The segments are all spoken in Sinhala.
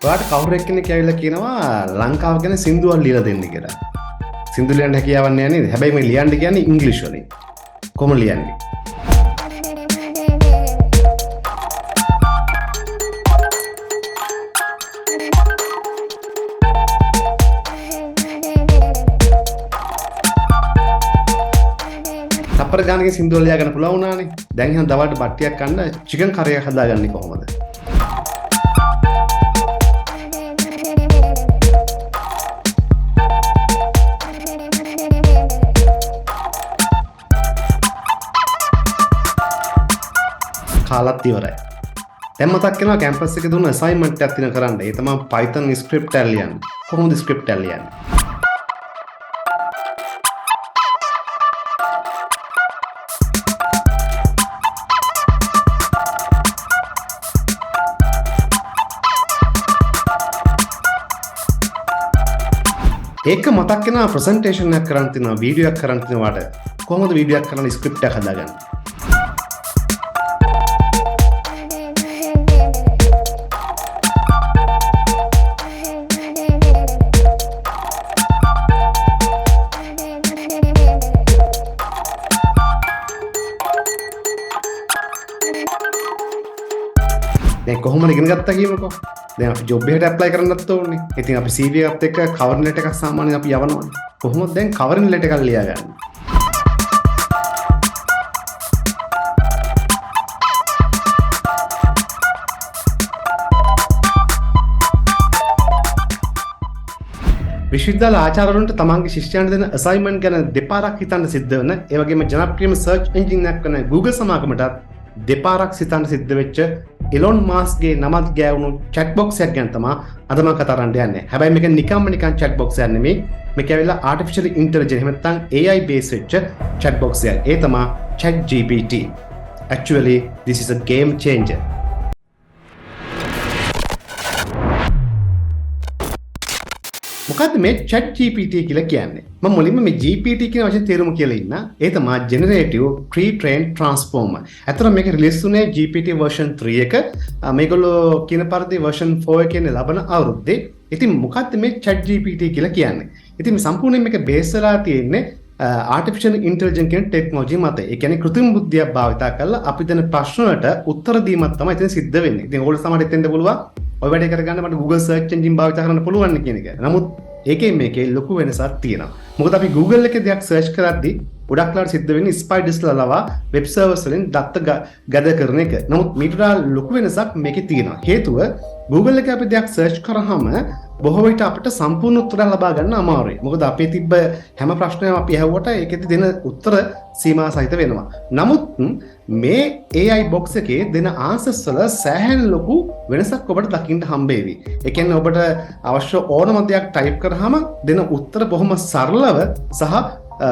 ඔයාලට කවුරු එක්කෙනෙක් ඇවිල්ලා කියනවා ලංකාව ගැන සින්දුවක් ලියලා දෙන්න කියලා. සින්දු ලියන්න හැකියාවක් නැහැ නේද? හැබැයි මේ ලියන්න කියන්නේ ඉංග්‍රීසි වලින්. කොහොම ලියන්නේ? තප්පර ගානකින් සින්දුවක් ලියා ගන්න පුළුවන් වුණානේ. දැන් එහෙනම් දවල්ට බට්ටියක් කන්න චිකන් කරි එකක් හදාගන්නේ කොහොමද? කාලත් ඉවරයි. දැන් මතක් වෙනවා කැම්පස් එකේ දුන්න අසයින්මන්ට් එකක් තියෙන කරන්න. ඒ තමයි Python script එක ලියන්න. කොහොමද script එක ලියන්නේ? ඒක මතක් වෙනවා ප්‍රසන්ටේෂන් එකක් කරන්න තියෙනවා, වීඩියෝ එකක් කරන්න තියෙනවාට. කොහොමද වීඩියෝ එකක් කරන්න script එක හදාගන්නේ? දැන් කොහොමද ඉගෙන ගත්තා කියමුකෝ. දැන් අපි ජොබ් එකට ඇප්ලයි කරන්නත් ඕනේ. ඉතින් අපි CV එකත් එක්ක කවර් ලෙටර් එකක් සාමාන්‍යයෙන් අපි යවනවානේ. කොහොමද දැන් කවර් ලෙටර් එකක් ලියාගන්නේ? විශ්වවිද්‍යාල ආචාර්යවරුන්ට තමන්ගේ ශිෂ්‍යයන්ට දෙන අසයින්මන්ට් ගැන දෙපාරක් හිතන්න සිද්ධ වෙන, ඒ වගේම ජනප්‍රියම සර්ච් එන්ජින් එකක් වෙන Google සමාගමටත් දෙපාරක් සිතන්න සිද්ධ වෙච්ච එලොන් මාස්ක්ගේ නමත් ගෑවුණු ChatBox එකක් ගැන තමයි අද මම කතා කරන්න යන්නේ. හැබැයි මේක නිකන් ChatBox එකක් නෙමෙයි. මේක ඇවිල්ලා artificial intelligence එහෙම නැත්නම් AI based වෙච්ච ChatBox එකක්. ඒ තමයි ChatGPT. Actually this is a game changer. මොකද්ද මේ ChatGPT කියලා කියන්නේ? මම මුලින්ම මේ GPT කියන වචනේ තේරුම කියලා ඉන්න. ඒ තමයි generative pre-trained transformer. අතන මේක රිලීස් වුණේ GPT version 3 එක. මේගොල්ලෝ කියන පරිදි version 4 එකේ ලබන අවුරුද්දේ. ඉතින් මොකද්ද මේ ChatGPT කියලා කියන්නේ? ඉතින් මේ සම්පූර්ණයෙන් මේක බේස් වෙලා තියෙන්නේ artificial intelligence කියන ටෙක්නොලොජි මත. ඒ කියන්නේ කෘත්‍රිම බුද්ධියක් භාවිත කරලා අපි දෙන ප්‍රශ්න වලට උත්තර දීමක් තමයි එතන සිද්ධ වෙන්නේ. ඉතින් ඕගොල්ලෝ සමහර එතෙන්ද පුළුවන් ඔය වැඩේ කරගන්න මට Google search engine භාවිත කරන්න පුළුවන් කියන එක. නමුත් ඒකේ මේකේ ලොකු වෙනසක් තියෙනවා. මොකද අපි Google එකේ දෙයක් search කරද්දී ගොඩක් ලාට සිද්ධ වෙන්නේ spiders ලවා web servers වලින් data gather කරන එක. නමුත් මීට වඩා ලොකු වෙනසක් මේකේ තියෙනවා. හේතුව Google එකේ අපි දෙයක් search කරාම බොහෝ විට අපිට සම්පූර්ණ උත්තර ලබා ගන්න අමාරුයි. මොකද අපේ තිබ්බ හැම ප්‍රශ්නයක්ම අපි ඇහුවට ඒකෙදි දෙන උත්තර සීමා සහිත වෙනවා. නමුත් මේ AI box එකේ දෙන answers වල සෑහෙන ලොකු වෙනසක් ඔබට දකින්න හම්බෙවි. ඒ කියන්නේ ඔබට අවශ්‍ය ඕනම දෙයක් type කරාම දෙන උත්තර බොහොම සරලව සහ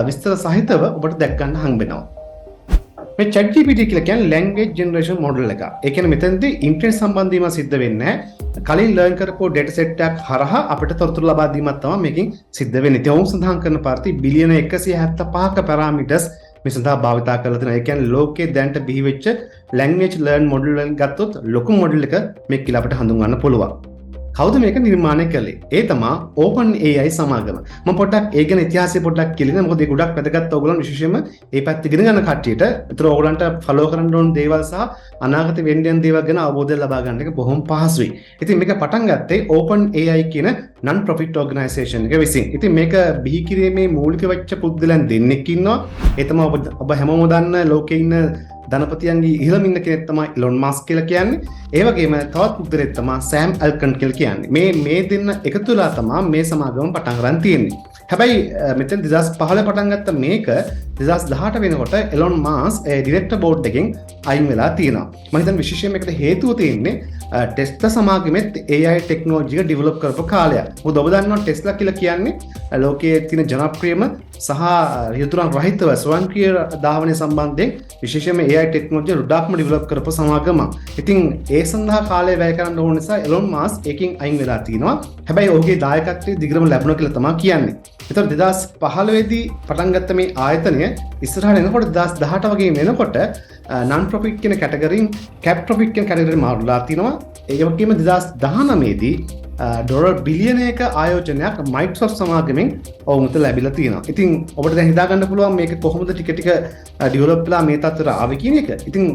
විස්තර සහිතව ඔබට දැක් ගන්න හම්බෙනවා. මේ ChatGPT කියලා කියන්නේ language generation model එකක්. ඒ කියන්නේ මෙතනදී ඉන්ටර්නෙට් සම්බන්ධීම සිද්ධ වෙන්නේ නැහැ. කලින් ලර්න් කරපු data set එකක් හරහා අපිට තොරතුරු ලබා දීමක් තමයි මේකෙන් සිද්ධ වෙන්නේ. ඒ වුන් සඳහන් කරන පරිදි බිලියන 175ක parameters මේ සඳහා භාවිත කරලා තියෙනවා. ඒ කියන්නේ ලෝකයේ දැනට බිහි වෙච්ච language learn model වලින් ගත්තොත් ලොකු model එක මේක කියලා අපිට හඳුන්වන්න පුළුවන්. කවුද මේක නිර්මාණය කළේ? ඒ තමයි OpenAI සමාගම. මම පොඩ්ඩක් ඒ ගැන ඉතිහාසය පොඩ්ඩක් කියලින්න. මොකද ඒක ගොඩක් වැදගත් ඕගොල්ලන් විශේෂයෙන්ම ඒ පැත්ත ඉගෙන ගන්න කට්ටියට. ඒතර ඕගොල්ලන්ට ෆලෝ කරන්න ඕන දේවල් සහ අනාගතේ වෙන්න යන දේවල් ගැන අවබෝධය ලබා ගන්න එක බොහොම පහසුයි. ඉතින් මේක පටන් ගත්තේ OpenAI කියන non profit organisation එක විසින්. ඉතින් මේක බිහි කිරීමේ මූලික වෙච්ච පුද්ගලයන් දෙන්නෙක් ඉන්නවා. ඒ තමයි ඔබ හැමෝම දන්න ලෝකේ ඉන්න ධනපතියන්ගේ ඉහළම ඉන්න කෙනෙක් තමයි එලොන් මාස්ක් කියලා කියන්නේ. ඒ වගේම තවත් පුද්ගලෙක් තමයි සෑම් ඇල්කන් කියලා කියන්නේ. මේ දෙන්න එකතු වෙලා තමයි මේ සමාගම පටන් ගන්න තියෙන්නේ. හැබැයි මෙතන 2015 පටන් ගත්ත මේක 2018 වෙනකොට එලොන් මාස්ක් ඩිරෙක්ටර් බෝඩ් එකෙන් අයින් වෙලා තියෙනවා. මම හිතන්නේ විශේෂයෙන් මේකට හේතුව තියෙන්නේ ටෙස්ලා සමාගමෙත් AI ටෙක්නොලොජි එක ඩෙවලොප් කරපු කාලයක්. මොකද ඔබ දන්නවා ටෙස්ලා කියලා කියන්නේ ලෝකයේ තියෙන ජනප්‍රියම සහ රියදුරන් රහිතව ස්වයංක්‍රීය ධාවනය සම්බන්ධයෙන් විශේෂයෙන්ම AI ටෙක්නොලොජි රුඩාක්ම ඩෙවලොප් කරපු සමාගමක්. ඉතින් ඒ සඳහා කාලය වැය කරන්න ඕන නිසා එලොන් මාස්ක් එකකින් අයින් වෙලා තිනවා. හැබැයි ඔහුගේ දායකත්වය දිගටම ලැබුණා කියලා තමයි කියන්නේ. ඒතර 2015 දී පටන් ගත්ත මේ ආයතනය ඉස්සරහට එනකොට 2018 වගේ වෙනකොට non profit කියන කැටගරියෙන් cap profit කියන කැටගරියට මාරුලා තිනවා. ඒ වගේම 2019 දී ඩොලර් බිලියනයක ආයෝජනයක් මයික්‍රොසොෆ්ට් සමාගමෙන් ඔවුන්ට ලැබිලා තියෙනවා. ඉතින් ඔබට දැන් හිතා ගන්න පුළුවන් මේක කොහොමද ටික ටික ඩෙවලොප් වෙලා මේ තත්ත්වයට ආවේ කියන එක. ඉතින්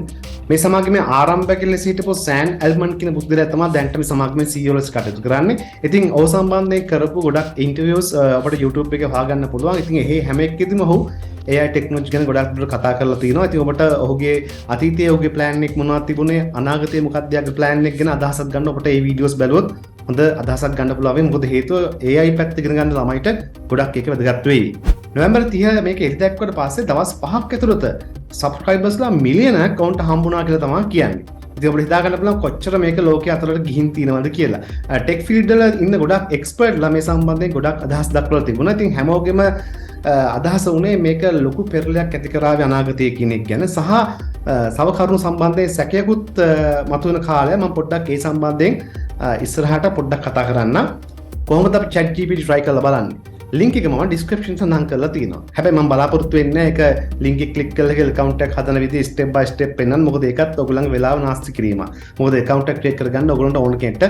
මේ සමාගමේ ආරම්භකයල සිටපු සෑන් ඇල්මන් කියන පුද්ගලයා තමයි දැන්ට මේ සමාගමේ CEO ලෙස කටයුතු කරන්නේ. ඉතින් ඔහු සම්බන්ධයෙන් කරපු ගොඩක් ඉන්ටර්වියුස් අපිට YouTube එකේ හොයාගන්න පුළුවන්. ඉතින් ඒ හැම එකෙදිම ඔහු AI ටෙක්නොලොජි ගැන ගොඩක් දුරට කතා කරලා තියෙනවා. ඉතින් ඔබට ඔහුගේ අතීතයේ ඔහුගේ ප්ලෑන් එක මොනවද තිබුණේ, අනාගතයේ මොකක්ද යාගේ ප්ලෑන් එක ගැන අදහසක් ගන්න ඔබට මේ වීඩියෝස් බැලුවොත් හොඳ අදහසක් ගන්න පුළුවන්. මොකද හේතුව AI පැත්ත ඉගෙන ගන්න ළමයිට ගොඩක් ඒක වැදගත් වෙයි. නොවැම්බර් 30 මේක එළිදැක්වට පස්සේ දවස් 5ක් ඇතුළත සබ්ස්ක්‍රයිබර්ස්ලා මිලියනක් කවුන්ට් හම්බුණා කියලා තමයි කියන්නේ. ඉතින් අපිට හිතා ගන්න පුළුවන් කොච්චර මේක ලෝකයේ අතරට ගිහින් තියෙනවද කියලා. ටෙක් ෆීල්ඩ් වල ඉන්න ගොඩක් එක්ස්පර්ට්ලා මේ සම්බන්ධයෙන් ගොඩක් අදහස් දක්වලා තිබුණා. ඉතින් හැමෝගෙම අදහස වුණේ මේක ලොකු පෙරලියක් ඇති කරාවේ අනාගතයේ කියන එක ගැන සහ සව කරුණු සම්බන්ධයෙන් සැකයකුත් මතුවෙන කාලය මම පොඩ්ඩක් ඒ සම්බන්ධයෙන් ඉස්සරහට පොඩ්ඩක් කතා කරන්න. කොහොමද අපි ChatGPT try කරලා බලන්නේ? ලින්ක් එක මම description සඳහන් කරලා තියෙනවා. හැබැයි මම බලාපොරොත්තු වෙන්නේ ඒක ලින්ක් එක ක්ලික් කරලා ඒක account එකක් හදන විදිහ step by step පෙන්නන්න. මොකද ඒකත් ඔයගොල්ලන්ගේ වෙලාව නාස්ති කිරීම. මොකද account එක create කරගන්න ඔයගොල්ලන්ට ඕන කෙනෙක්ට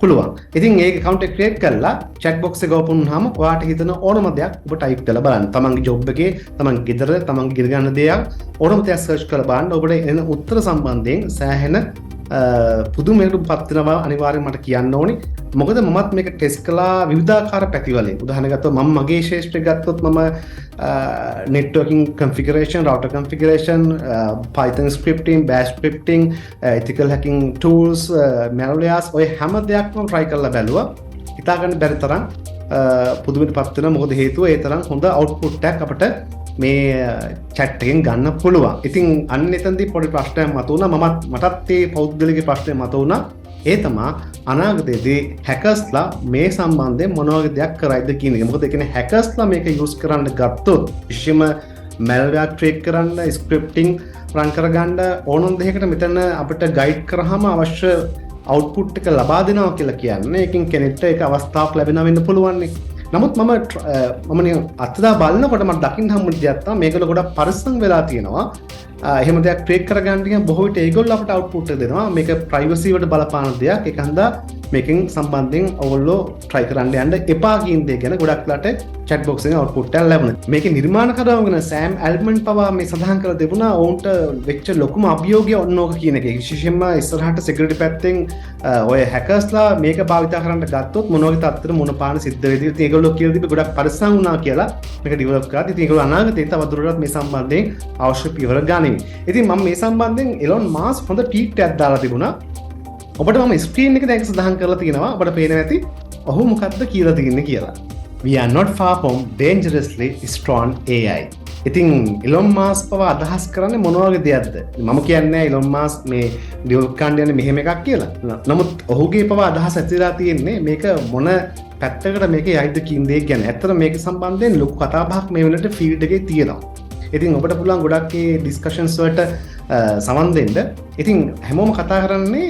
පුළුවන්. ඉතින් ඒ account එක create කරලා ChatBox එක open වුනහම ඔයාට හිතන ඕනම දෙයක් ඔබ type කරලා බලන්න. තමන්ගේ job එකේ, තමන්ගේ ගෙදර, තමන්ගේ ඉගෙන ගන්න දේවල් ඕනම දෙයක් search කරලා බලන්න. ඔබට එන උත්තර සම්බන්ධයෙන් සෑහෙන පුදුමයකට පත් වෙනවා අනිවාර්යෙන් මට කියන්න ඕනේ. මොකද මමත් මේක ටෙස්ට් කළා විවිධාකාර පැතිවලින්. උදාහරණයක් ගත්තොත් මම මගේ ශේෂ්ත්‍රය ගත්තොත් මම networking configuration, router configuration, Python scripting, bash scripting, ethical hacking tools, malwares ඔය හැම දෙයක්ම try කරලා බැලුවා. හිතා ගන්න බැරි තරම් පුදුමයට පත් වෙනවා. මොකද හේතුව ඒ තරම් හොඳ output එකක් අපිට මේ chat එකෙන් ගන්න පුළුවන්. ඉතින් අන්න එතනදී පොඩි ප්‍රශ්නයක් මතුවුණා. මටත් මේ පෞද්ගලික ප්‍රශ්නයක් මතුවුණා. ඒ තමයි අනාගතයේදී හැකර්ස්ලා මේ සම්බන්ධයෙන් මොන වගේ දෙයක් කරයිද කියන එක. මොකද ඒ කියන්නේ හැකර්ස්ලා මේක යූස් කරන්න ගත්තොත් විශේෂයෙන්ම malware track කරන්න, scripting run කරගන්න ඕනම දෙයකට මෙතන අපිට guide කරාම අවශ්‍ය output එක ලබා දෙනවා කියලා කියන්නේ. ඒකෙන් කෙනෙක්ට ඒක අවස්ථාවක් ලැබෙනවා වෙන්න පුළුවන් නේ. නමුත් මම අත්දා බලනකොට මට දකින්න හම්බුනේ දෙයක් තමයි මේකල ගොඩක් පරිස්සම් වෙලා තියෙනවා. එහෙම දෙයක් ට්‍රේක් කරගන්න කියන බොහෝ විට ඒගොල්ලෝ අපට output එක දෙනවා. මේක privacy වලට බලපාන දෙයක්. ඒක හන්දා මේකෙන් සම්බන්ධයෙන් ඔයගොල්ලෝ try කරන්න යන්න එපා කියන දේ ගැන ගොඩක් ලාට chatbox එකෙන් output එකක් ලැබුණා. මේකේ නිර්මාණකරුවෝ ගැන සෑම් ඇල්මන් පවා මේ සඳහන් කරලා තිබුණා ඔවුන්ට වෙච්ච ලොකුම අභියෝගය ඔන්නෝක කියන එක. විශේෂයෙන්ම ඉස්සරහට security පැත්තෙන් ඔය hackers-ලා මේක භාවිත කරන්න ගත්තොත් මොන වගේ තත්ත්වෙට මුණ පාන සිද්ධ වෙයිද? ඉතින් ඒගොල්ලෝ කියලා තිබ්බේ ගොඩක් පරිස්සම් වුණා කියලා මේක develop කරා. ඉතින් ඒගොල්ලෝ අනාගතේ තවදුරටත් මේ සම්බන්ධයෙන් අවශ්‍ය පියවර ගනිමි. ඉතින් මම මේ සම්බන්ධයෙන් Elon Musk හොඳ tweet එකක් දාලා තිබුණා. ඔබට මම ස්ක්‍රීන් එක දැන් සඳහන් කරලා තියෙනවා. ඔබට පේනවා ඇති ඔහු මොකක්ද කියලා තියෙන්නේ කියලා. We are not far from dangerously strong AI. ඉතින් Elon Musk පවා අදහස් කරන්නේ මොන වගේ දෙයක්ද? මම කියන්නේ Elon Musk මේ ඩෙවලොප් කරන්න යන්නේ මෙහෙම එකක් කියලා. නමුත් ඔහුගේ පවා අදහස් ඇතිලා තියෙන්නේ මේක මොන පැත්තකට මේක යයිද කියන දේ ගැන. ඇත්තට මේක සම්බන්ධයෙන් ලොකු කතා බහක් මේ වෙනකොට ෆීල්ඩ් එකේ තියෙනවා. ඉතින් ඔබට පුළුවන් ගොඩක් මේ ඩිස්කෂන්ස් වලට සමන් දෙන්න. ඉතින් හැමෝම කතා කරන්නේ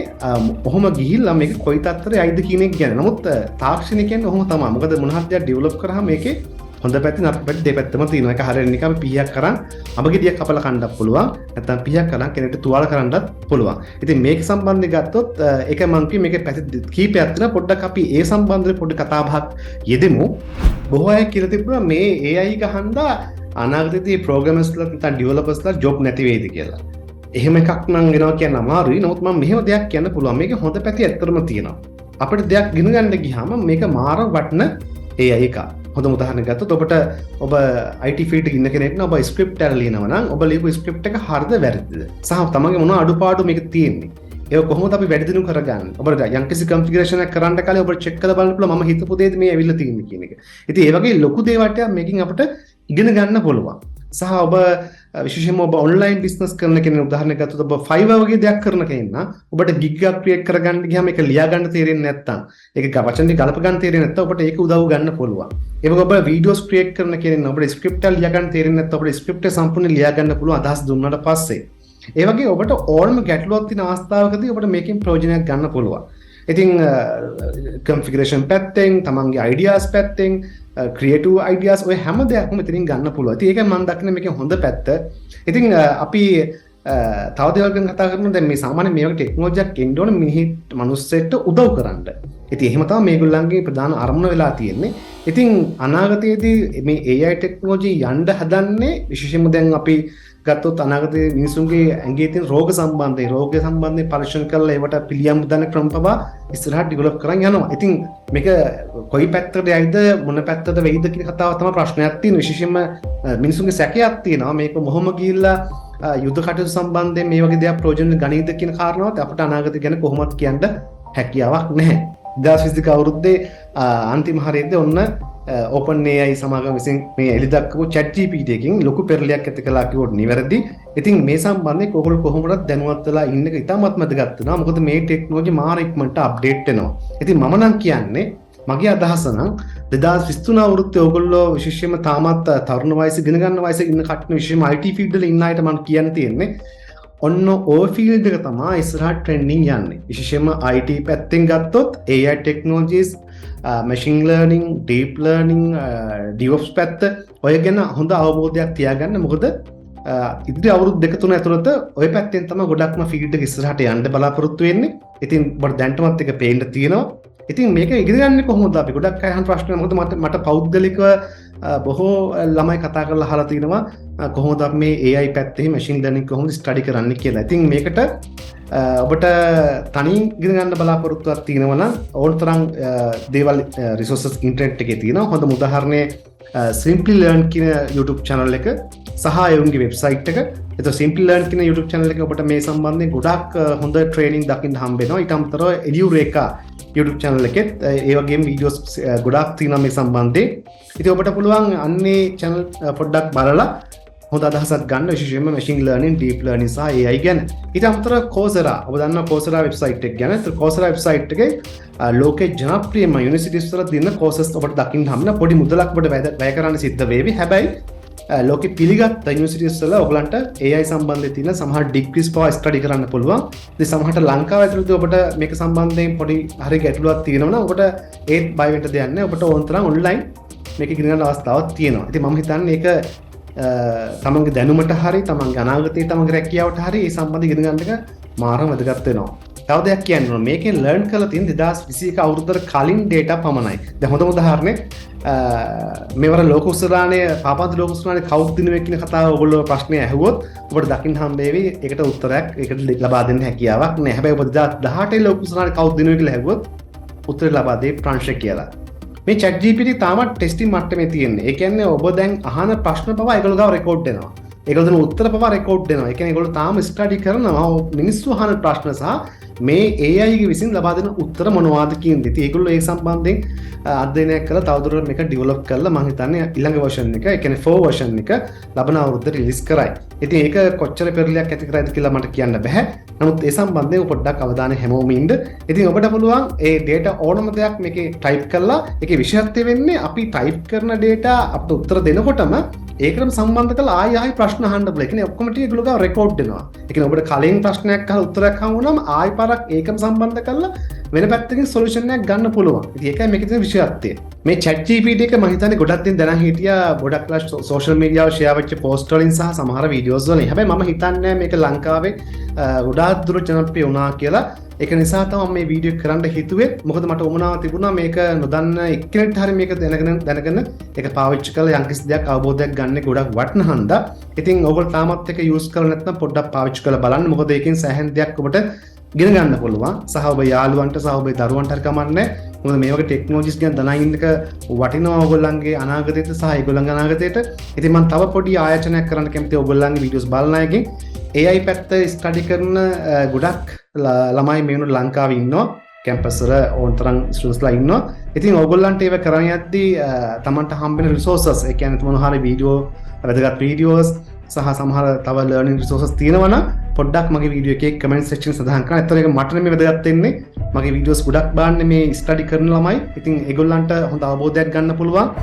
ඔහොම ගිහිල්ලා මේක කොයි තත්ත්වයට යයිද කියන එක ගැන. නමුත් තාක්ෂණික කියන්නේ ඔහොම තමයි. මොකද මොන හරි දෙයක් ඩෙවලොප් කරාම මේකේ හොඳ පැති නරක පැති දෙපැත්තම තියෙනවා. ඒක හරියට නිකන් පීයක් කරන් අබගෙඩියක් කපලා කන්නත් පුළුවන්. නැත්නම් පීයක් කරන් කෙනෙක්ට තුවාල කරන්නත් පුළුවන්. ඉතින් මේක සම්බන්ධව ගත්තොත් ඒක මම කිය මේකේ පැති කීපයක් තියෙනවා. පොඩ්ඩක් අපි ඒ සම්බන්ධව පොඩි කතා බහක් යෙදෙමු. බොහෝ අය කියලා තිබුණා මේ AI ගහන්දා අනාගතයේදී ප්‍රෝග්‍රෑමර්ස්ලා නැත්නම් ඩෙවලොපර්ස්ලා ජොබ් නැති වෙයිද කියලා. එහෙම එකක් නම් වෙනවා කියන්න අමාරුයි. නමුත් මම මෙහෙම දෙයක් කියන්න පුළුවන්. මේකේ හොඳ පැති ඇත්තටම තියෙනවා. අපිට දෙයක් ගෙන ගන්න ගියාම මේක මාර වටන AI එකක්. හොඳ උදාහරණයක් ගත්තොත් ඔබ IT ෆීල්ඩ් එකේ ඉන්න කෙනෙක් නම් ඔබ ස්ක්‍රිප්ට් එක ලියනවා නම් ඔබ ලියපු ස්ක්‍රිප්ට් එක හරිද වැරදිද? සහ තමන්ගේ මොන අඩුපාඩු මේක තියෙන්නේ. ඒක කොහොමද අපි වැඩි දිනු කරගන්නේ? ඔබට යම්කිසි කන්ෆිගරේෂන් එකක් කරන්න කලින් ඔබට චෙක් කරලා බලන්න පුළුවන් මම හිතපු දේද මේ ඇවිල්ලා තියෙන්නේ කියන එක. ඉතින් ඒ වගේ ලොකු දේවල් ටිකක් මේකෙන් අපිට ඉගෙන ගන්න පුළුවන්. සහ ඔබ විශේෂයෙන්ම ඔබ ඔන්ලයින් බිස්නස් කරන කෙනෙක් උදාහරණයක් ගත්තොත් ඔබ Fiverr වගේ දෙයක් කරන කෙනෙක් නම් ඔබට gig එකක් ක්‍රියේට් කරගන්න ගියාම ඒක ලියා ගන්න තේරෙන්නේ නැත්නම් ඒක වචන ටික ගලප ගන්න තේරෙන්නේ නැත්නම් ඔබට ඒක උදව් ගන්න පුළුවන්. ඒ වගේ ඔබ වීඩියෝස් ක්‍රියේට් කරන කෙනෙක් නම් ඔබට ස්ක්‍රිප්ට් එක ලියා ගන්න තේරෙන්නේ නැත්නම් ඔබට ස්ක්‍රිප්ට් එක සම්පූර්ණයෙන් ලියා ගන්න පුළුවන් අදහස් දුන්නාට පස්සේ. ඒ වගේ ඔබට ඕනම ගැටලුවක් තියෙන අවස්ථාවකදී ඔබට මේකෙන් ප්‍රයෝජනයක් ගන්න පුළුවන්. ඉතින් configuration පැත්තෙන් තමන්ගේ ideas පැත්තෙන් creative ideas ඔය හැම දෙයක්ම මෙතනින් ගන්න පුළුවන්. ඉතින් ඒක මම දකින මේකේ හොඳ පැත්ත. ඉතින් අපි තව දේවල් ගැන කතා කරනවා. දැන් මේ සාමාන්‍ය මේ වගේ ටෙක්නොලොජියක් එන්න ඕන මිනිහෙක් මනුස්සයෙක්ට උදව් කරන්න. ඉතින් එහෙම තමයි මේගොල්ලන්ගේ ප්‍රධාන අරමුණ වෙලා තියෙන්නේ. ඉතින් අනාගතයේදී මේ AI ටෙක්නොලොජි යන්න හදන්නේ විශේෂයෙන්ම දැන් අපි ගත්තොත් අනාගතයේ මිනිසුන්ගේ ඇඟේ තියෙන රෝග සම්බන්ධයෙන් පරීක්ෂණ කරලා ඒවට පිළියම් දාන ක්‍රම පවා ඉස්සරහට ඩෙවලොප් කරන් යනවා. ඉතින් මේක කොයි පැත්තට යයිද මොන පැත්තට වෙයිද කියන කතාව තමයි ප්‍රශ්නයක් තියෙන. විශේෂයෙන්ම මිනිසුන්ගේ සැකයක් තියෙනවා මේක මොහොම ගිහිල්ලා යුද්ධ කටයුතු සම්බන්ධයෙන් මේ වගේ දේවල් ප්‍රයෝජන ගනීද කියන කාරණාවත් අපිට අනාගතය ගැන කොහොමවත් කියන්න හැකියාවක් නැහැ. 2022 අවුරුද්දේ අන්තිම හරියේදී ඔන්න OpenAI සමාගම විසින් මේ එළිදක්වපු ChatGPT එකකින් ලොකු පෙරලියක් ඇති කළා කිව්වොත් නිවැරදි. ඉතින් මේ සම්බන්ධයෙන් කොහොමද දැනුවත් වෙලා ඉන්න එක ඉතාමත් වැදගත් වෙනවා. මොකද මේ ටෙක්නොලොජි මාර ඉක්මනට අප්ඩේට් වෙනවා. ඉතින් මම නම් කියන්නේ මගේ අදහස නම් 2023 අවුරුද්දේ ඔයගොල්ලෝ විශේෂයෙන්ම තාමත් තරුණ වයසේ ඉගෙන ගන්න වයසේ ඉන්න කට්ටිය විශේෂයෙන්ම IT ෆීල්ඩ් වල ඉන්න අයට මම කියන්න තියෙන්නේ ඔන්න ඔය ෆීල්ඩ් එක තමයි ඉස්සරහට ට්‍රෙන්ඩින් යන්නේ. විශේෂයෙන්ම IT පැත්තෙන් ගත්තොත් AI technologies, machine learning, deep learning, DevOps පැත්ත ඔය ගැන හොඳ අවබෝධයක් තියාගන්න. මොකද ඉදිරි අවුරුදු දෙක තුන ඇතුළත ඔය පැත්තෙන් තමයි ගොඩක්ම ෆීල්ඩ් එක ඉස්සරහට යන්න බලාපොරොත්තු වෙන්නේ. ඉතින් ඔබට දැනටමත් එක පේන්න තියෙනවා. ඉතින් මේක ඉගෙන ගන්න කොහොමද අපි ගොඩක් අය අහන ප්‍රශ්න. මොකද මට පෞද්ගලිකව බොහෝ ළමයි කතා කරලා අහලා තිනවා කොහොමද අපි මේ AI පැත්තේ machine learning කොහොමද ස්ටඩි කරන්න කියලා. ඉතින් මේකට ඔබට තනියෙන් ඉගෙන ගන්න බලාපොරොත්තුවක් තියෙනවා නම් ඕන තරම් දේවල් resources ඉන්ටර්නෙට් එකේ තියෙනවා. හොඳම උදාහරණය Simply Learn කියන YouTube channel එක සහ එවුන්ගේ වෙබ්සයිට් එක. එතකොට Simply Learn කියන YouTube channel එක ඔබට මේ සම්බන්ධයෙන් ගොඩක් හොඳ training දකින්න හම්බ වෙනවා. ඊට අමතරව Edureka YouTube channel එකෙත් ඒ වගේම වීඩියෝස් ගොඩාක් තියෙනවා මේ සම්බන්ධයෙන්. ඉතින් ඔබට පුළුවන් අන්නේ channel පොඩ්ඩක් බලලා හොඳ අදහසක් ගන්න විශේෂයෙන්ම machine learning, deep learning සහ AI ගැන. ඊට අමතරව Coursera, ඔබ දන්නා Coursera website එක ගැන. ඒත් Coursera website එකේ ලෝකේ ජනප්‍රියම universities වල තියෙන courses ඔබට දකින්න හම්බ වෙන පොඩි මුදලක් ඔබට වැය කරන්න සිද්ධ වේවි. හැබැයි ලෝකෙ පිළිගත් යුනිවර්සිටිස් වල ඔයගලන්ට AI සම්බන්ධයෙන් තියෙන සමහර ඩිග්‍රීස් පවා ස්ටඩි කරන්න පුළුවන්. ඉතින් සමහරට ලංකාව ඇතුළතදී ඔබට මේක සම්බන්ධයෙන් පොඩි හරි ගැටලුවක් තියෙනවා නම් ඔබට ඒත් බය වෙන්න දෙයක් නැහැ. ඔබට ඕන තරම් ඔන්ලයින් මේක ඉගෙන ගන්න අවස්ථාවක් තියෙනවා. ඉතින් මම හිතන්නේ ඒක තමන්ගේ දැනුමට හරි තමන්ගේ අනාගතයේ තමන්ගේ රැකියාවට හරි ඒ සම්බන්ධ ඉගෙන ගන්න එක මාරම වැදගත් වෙනවා. තව දෙයක් කියන්න ඕන මේකෙන් ලර්න් කරලා තියෙන 2021 අවුරුද්දට කලින් data පමණයි. දැන් හොඳම උදාහරණයක් මේවර ලෝක උසරාණයේ පාපන්ති ලෝක උසරාණයේ කවුද දිනුවේ කියන කතාව ඔයගොල්ලෝ ප්‍රශ්නේ ඇහුවොත් ඔබට දකින්න හම්බෙවි. ඒකට උත්තරයක් ඒකට ලබා දෙන්න හැකියාවක් නැහැ. හැබැයි ඔබ 2018 ලෝක උසරාණයේ කවුද දිනුවේ කියලා ඇහුවොත් උත්තරය ලබා දෙයි ප්‍රංශ කියලා. මේ ChatGPT තාමත් ටෙස්ටිං මට්ටමේ තියෙන්නේ. ඒ කියන්නේ ඔබ දැන් අහන ප්‍රශ්න පවා ඒගොල්ලෝ ගාව රෙකෝඩ් වෙනවා. ඒගොල්ලෝ දෙන උත්තර පවා රෙකෝඩ් වෙනවා. ඒ කියන්නේ ඒගොල්ලෝ තාම ස්ටඩි කරනවා මිනිස්සු අහන ප්‍රශ්න සහ මේ AI ගේ විසින් ලබා දෙන උත්තර මොනවාද කියන දේ. ඉතින් ඒගොල්ලෝ ඒ සම්බන්ධයෙන් අධ්‍යයනයක් කරලා තවදුරටත් මේක ඩෙවලොප් කරලා මම හිතන්නේ ඊළඟ version එක, ඒ කියන්නේ 4 version එක ලබන අවුරුද්දට රිලීස් කරයි. ඉතින් ඒක කොච්චර පෙරලියක් ඇති කරයිද කියලා මට කියන්න බෑ. නමුත් ඒ සම්බන්ධයෙන් පොඩ්ඩක් අවධානය හැමෝම ඉන්න. ඉතින් ඔබට පුළුවන් ඒ data ඕනම දෙයක් මේකේ type කරලා ඒකේ විශේෂත්වය වෙන්නේ අපි type කරන data අපිට උත්තර දෙනකොටම ඒකටම සම්බන්ධ කරලා ආයෙ ප්‍රශ්න අහන්න පුළුවන්. ඒ කියන්නේ ඔක්කොම ටික ඒගොල්ලෝ ගාව රෙකෝඩ් වෙනවා. ඒ කියන්නේ ඔබට කලින් ප්‍රශ්නයක් අහලා උත්තරයක් හමු වුණාම ආයෙ පාරක් ඒකම සම්බන්ධ කරලා වෙන පැත්තකින් සොලියුෂන් එකක් ගන්න පුළුවන්. ඉතින් ඒකයි මේකේ තියෙන විශේෂත්වය. මේ ChatGPT එක මම හිතන්නේ ගොඩක් දින දැනන් හිටියා ගොඩක් සෝෂල් මීඩියා වල ෂෙයා වෙච්ච පෝස්ට් වලින් සහ සමහර වීඩියෝස් වලින්. හැබැයි මම හිතන්නේ මේක ලංකාවේ ගොඩාක් දුර ජනප්‍රිය වුණා කියලා. ඒක නිසා තමයි මේ වීඩියෝ කරන්න හිතුවේ. මොකද මට උමනාව තිබුණා මේක නොදන්න එක්කෙනෙක්ට හරි මේක දැනගෙන ඒක පාවිච්චි කරලා යම්කිසි දෙයක් අවබෝධයක් ගන්න ගොඩක් වටිනා හන්දා. ඉතින් ඔයගොල්ලෝ තාමත් ඒක යූස් කරලා නැත්නම් පොඩ්ඩක් පාවිච්චි කරලා බලන්න. මොකද ඒකෙන් සෑහෙන දෙයක් ඔබට ඉගෙන ගන්න පුළුවන්. සහ ඔබ යාළුවන්ට සහ ඔබේ දරුවන්ට හරි කමන්නේ. මොකද මේ වගේ ටෙක්නොලොජිස් ගැන දැනගෙන ඉන්න එක වටිනවා ඔයගොල්ලන්ගේ අනාගතයට සහ ඒගොල්ලන්ගේ අනාගතයට. ඉතින් මම තව පොඩි ආයෝජනයක් කරන්න කැමතියි ඔයගොල්ලන්ගේ වීඩියෝස් බලන අයගෙන්. AI පැත්ත ස්ටඩි කරන ගොඩක් ළමයි මේ වෙනකොට ලංකාවේ ඉන්නවා. කැම්පස් වල ඕන තරම් ස්ටුඩන්ට්ස්ලා ඉන්නවා. ඉතින් ඔයගොල්ලන්ට ඒක කරන් යද්දී තමන්ට හම්බෙන රිසෝසස්, ඒ කියන්නේ මොන හරි වීඩියෝ, වැදගත් වීඩියෝස් සහ සමහර තව ලර්නින් රිසෝසස් තියෙනවා නම් පොඩ්ඩක් මගේ වීඩියෝ එකේ කමෙන්ට් සෙක්ෂන් සඳහන් කරන්න. ඒතර ඒක මට නෙමෙයි වැදගත් වෙන්නේ. මගේ වීඩියෝස් ගොඩක් බලන්නේ මේ ස්ටඩි කරන ළමයි. ඉතින් ඒගොල්ලන්ට හොඳ අවබෝධයක් ගන්න පුළුවන්.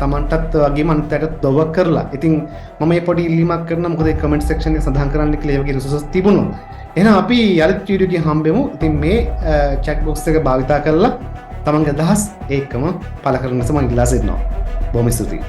තමන්ටත් වගේම අනිත්යටත් දොවක් කරලා. ඉතින් මම මේ පොඩි ඉල්ලීමක් කරනවා. මොකද ඒ කමෙන්ට් සෙක්ෂන් එකේ සඳහන් කරන්න කියලා ඒ වගේ රිසෝසස් තිබුණොත්. එහෙනම් අපි යලිත් වීඩියෝ එකේ හම්බෙමු. ඉතින් මේ chat box එක භාවිතා කරලා තමන්ගේ අදහස් ඒකම පළ කරන්න මම ඉල්ලා සිටිනවා. බොහොම ස්තුතියි.